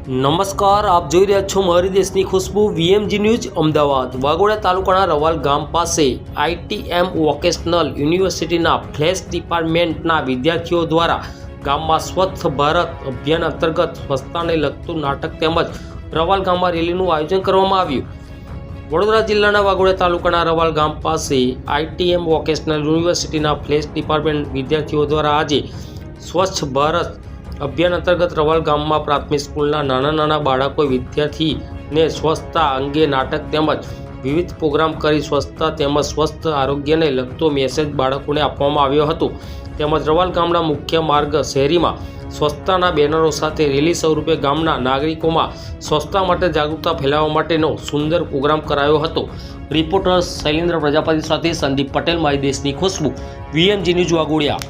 નમસ્કાર, આપ જોઈ રહ્યા છો મારી દેશની ખુશ્બુ વીએમજી ન્યૂઝ અમદાવાદ। વાઘોડિયા તાલુકાના રવાલ ગામ પાસે આઈટીએમ વોકેશનલ યુનિવર્સિટીના ફ્લેશ ડિપાર્ટમેન્ટના વિદ્યાર્થીઓ દ્વારા ગામમાં સ્વચ્છ ભારત અભિયાન અંતર્ગત સ્વચ્છતાને લગતું નાટક તેમજ રવાલ ગામમાં રેલીનું આયોજન કરવામાં આવ્યું। વડોદરા જિલ્લાના વાઘોડિયા તાલુકાના રવાલ ગામ પાસે આઈટીએમ વોકેશનલ યુનિવર્સિટીના ફ્લેશ ડિપાર્ટમેન્ટ વિદ્યાર્થીઓ દ્વારા આજે સ્વચ્છ ભારત અભિયાન અંતર્ગત રવાલ ગામમાં પ્રાથમિક સ્કૂલના નાના બાળકોએ વિદ્યાર્થીને સ્વચ્છતા અંગે નાટક તેમજ વિવિધ પ્રોગ્રામ કરી સ્વચ્છતા તેમજ સ્વસ્થ આરોગ્યને લગતો મેસેજ બાળકોને આપવામાં આવ્યો હતો। તેમજ રવાલ ગામના મુખ્ય માર્ગ શહેરીમાં સ્વચ્છતાના બેનરો સાથે રેલી સ્વરૂપે ગામના નાગરિકોમાં સ્વચ્છતા માટે જાગૃતતા ફેલાવવા માટેનો સુંદર પ્રોગ્રામ કરાયો હતો। રિપોર્ટર શૈલેન્દ્ર પ્રજાપતિ સાથે સંદીપ પટેલ, મારી દેશની ખુશ્બુ વીએમજી ન્યૂઝ વાઘોડિયા।